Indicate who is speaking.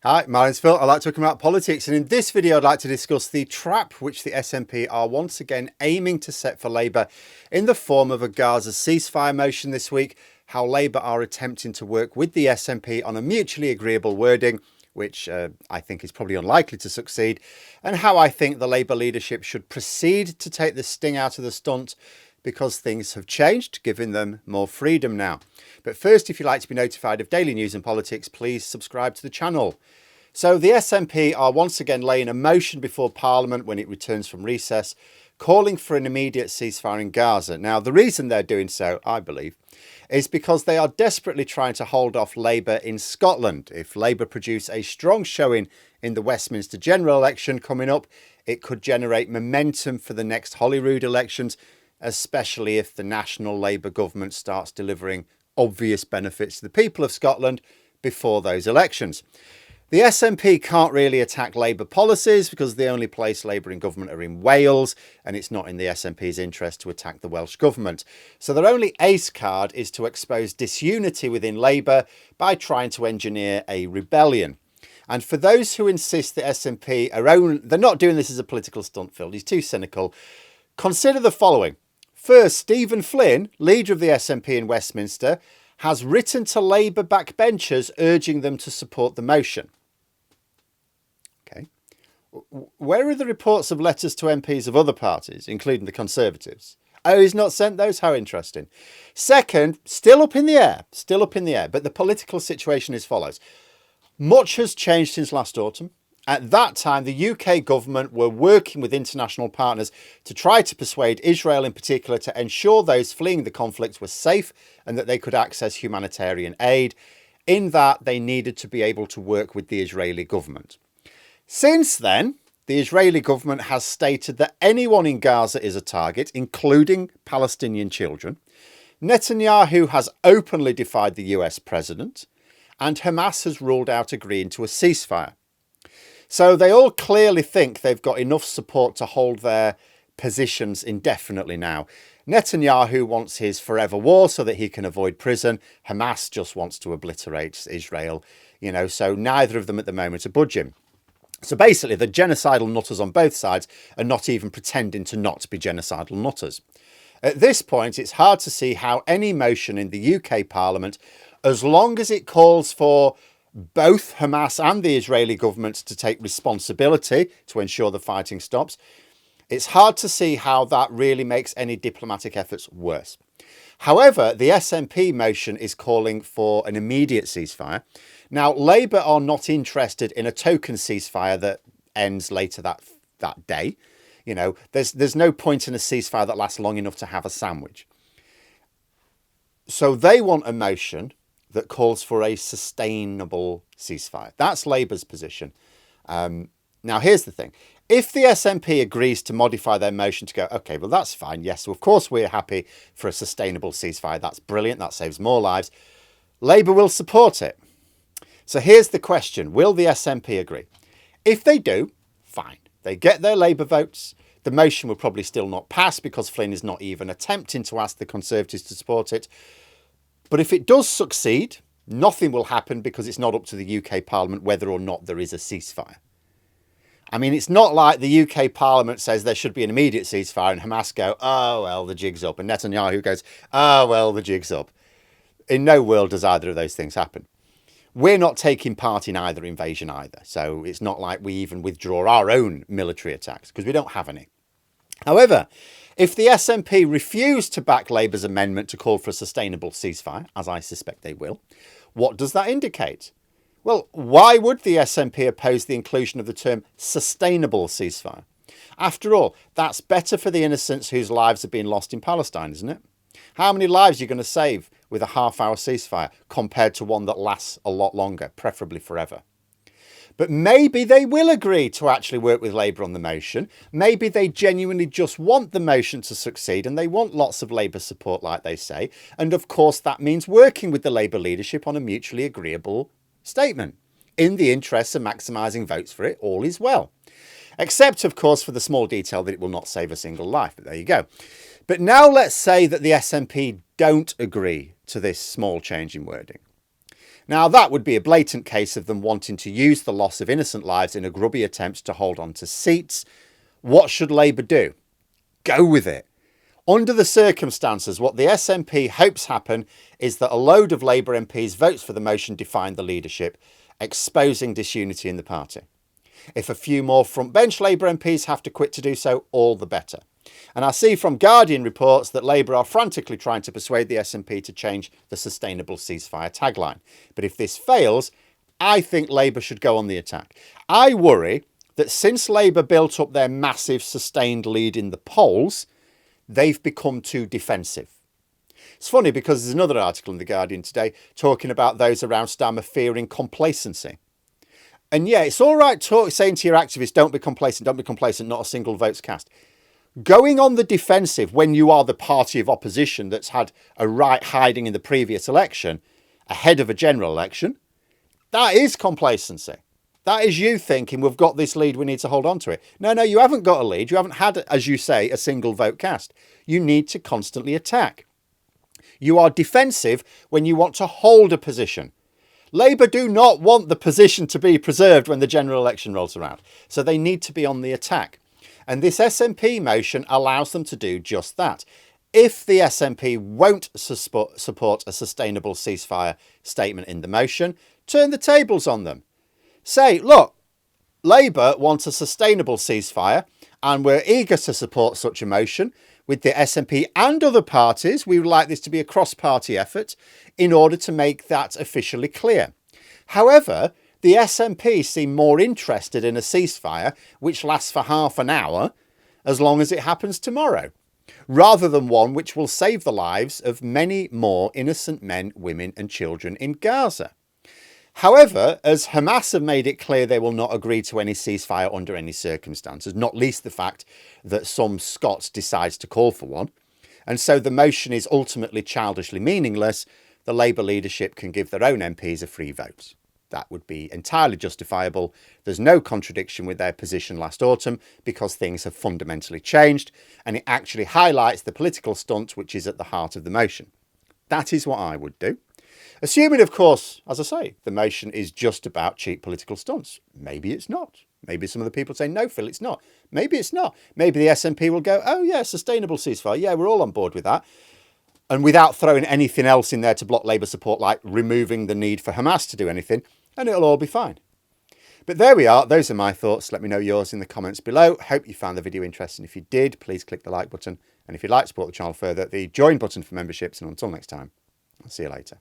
Speaker 1: Hi, my name's Phil. I like talking about politics, and in this video I'd like to discuss the trap which the SNP are once again aiming to set for Labour in the form of a Gaza ceasefire motion this week, how Labour are attempting to work with the SNP on a mutually agreeable wording, which I think is probably unlikely to succeed, and how I think the Labour leadership should proceed to take the sting out of the stunt because things have changed, giving them more freedom now. But first, if you'd like to be notified of daily news and politics, please subscribe to the channel. So the SNP are once again laying a motion before Parliament when it returns from recess, calling for an immediate ceasefire in Gaza. Now, the reason they're doing so, I believe, is because they are desperately trying to hold off Labour in Scotland. If Labour produce a strong showing in the Westminster general election coming up, it could generate momentum for the next Holyrood elections, especially if the National Labour government starts delivering obvious benefits to the people of Scotland before those elections. The SNP can't really attack Labour policies because the only place Labour in government are in Wales, and it's not in the SNP's interest to attack the Welsh government. So their only ace card is to expose disunity within Labour by trying to engineer a rebellion. And for those who insist the SNP they're not doing this as a political stunt, Phil. He's too cynical. Consider the following. First, Stephen Flynn, leader of the SNP in Westminster, has written to Labour backbenchers urging them to support the motion. Okay. Where are the reports of letters to MPs of other parties, including the Conservatives? Oh, he's not sent those? How interesting. Second, still up in the air, but the political situation is as follows. Much has changed since last autumn. At that time, the UK government were working with international partners to try to persuade Israel in particular to ensure those fleeing the conflict were safe and that they could access humanitarian aid. In that, they needed to be able to work with the Israeli government. Since then, the Israeli government has stated that anyone in Gaza is a target, including Palestinian children. Netanyahu has openly defied the US president, and Hamas has ruled out agreeing to a ceasefire. So they all clearly think they've got enough support to hold their positions indefinitely now. Netanyahu wants his forever war so that he can avoid prison. Hamas just wants to obliterate Israel, so neither of them at the moment are budging. So basically, the genocidal nutters on both sides are not even pretending to not be genocidal nutters. At this point, it's hard to see how any motion in the UK Parliament, as long as it calls for both Hamas and the Israeli government to take responsibility to ensure the fighting stops, it's hard to see how that really makes any diplomatic efforts worse. However, the SNP motion is calling for an immediate ceasefire. Now, Labour are not interested in a token ceasefire that ends later that day. There's no point in a ceasefire that lasts long enough to have a sandwich. So they want a motion that calls for a sustainable ceasefire. That's Labour's position. Now, here's the thing. If the SNP agrees to modify their motion to go, okay, well, that's fine. Yes, so of course we're happy for a sustainable ceasefire. That's brilliant. That saves more lives. Labour will support it. So here's the question. Will the SNP agree? If they do, fine. They get their Labour votes. The motion will probably still not pass because Flynn is not even attempting to ask the Conservatives to support it. But if it does succeed, nothing will happen because it's not up to the UK Parliament whether or not there is a ceasefire. I mean, it's not like the UK Parliament says there should be an immediate ceasefire and Hamas go, oh, well, the jig's up. And Netanyahu goes, oh, well, the jig's up. In no world does either of those things happen. We're not taking part in either invasion either. So it's not like we even withdraw our own military attacks because we don't have any. However, if the SNP refuse to back Labour's amendment to call for a sustainable ceasefire, as I suspect they will, what does that indicate? Well, why would the SNP oppose the inclusion of the term sustainable ceasefire? After all, that's better for the innocents whose lives have been lost in Palestine, isn't it? How many lives are you going to save with a half-hour ceasefire compared to one that lasts a lot longer, preferably forever? But maybe they will agree to actually work with Labour on the motion. Maybe they genuinely just want the motion to succeed and they want lots of Labour support, like they say. And of course, that means working with the Labour leadership on a mutually agreeable statement. In the interests of maximising votes for it, all is well. Except, of course, for the small detail that it will not save a single life. But there you go. But now let's say that the SNP don't agree to this small change in wording. Now, that would be a blatant case of them wanting to use the loss of innocent lives in a grubby attempt to hold on to seats. What should Labour do? Go with it. Under the circumstances, what the SNP hopes happen is that a load of Labour MPs votes for the motion define the leadership, exposing disunity in the party. If a few more frontbench Labour MPs have to quit to do so, all the better. And I see from Guardian reports that Labour are frantically trying to persuade the SNP to change the sustainable ceasefire tagline. But if this fails, I think Labour should go on the attack. I worry that since Labour built up their massive sustained lead in the polls, they've become too defensive. It's funny because there's another article in The Guardian today talking about those around Starmer fearing complacency. And yeah, it's all right saying to your activists, don't be complacent, not a single vote's cast. Going on the defensive when you are the party of opposition that's had a right hiding in the previous election ahead of a general election, that is complacency. That is you thinking, we've got this lead, we need to hold on to it. No, you haven't got a lead. You haven't had, as you say, a single vote cast. You need to constantly attack. You are defensive when you want to hold a position. Labour do not want the position to be preserved when the general election rolls around. So they need to be on the attack. And this SNP motion allows them to do just that. If the SNP won't support a sustainable ceasefire statement in the motion, turn the tables on them. Say, look, Labour wants a sustainable ceasefire and we're eager to support such a motion with the SNP and other parties. We would like this to be a cross-party effort in order to make that officially clear. However, the SNP seem more interested in a ceasefire which lasts for half an hour, as long as it happens tomorrow, rather than one which will save the lives of many more innocent men, women and children in Gaza. However, as Hamas have made it clear they will not agree to any ceasefire under any circumstances, not least the fact that some Scots decides to call for one, and so the motion is ultimately childishly meaningless, the Labour leadership can give their own MPs a free vote. That would be entirely justifiable. There's no contradiction with their position last autumn because things have fundamentally changed, and it actually highlights the political stunt which is at the heart of the motion. That is what I would do. Assuming, of course, as I say, the motion is just about cheap political stunts. Maybe it's not. Maybe some of the people say, no, Phil, it's not. Maybe it's not. Maybe the SNP will go, oh, yeah, sustainable ceasefire. Yeah, we're all on board with that. And without throwing anything else in there to block Labour support, like removing the need for Hamas to do anything, and it'll all be fine. But there we are. Those are my thoughts. Let me know yours in the comments below. Hope you found the video interesting. If you did, please click the like button. And if you'd like to support the channel further, the join button for memberships. And until next time, I'll see you later.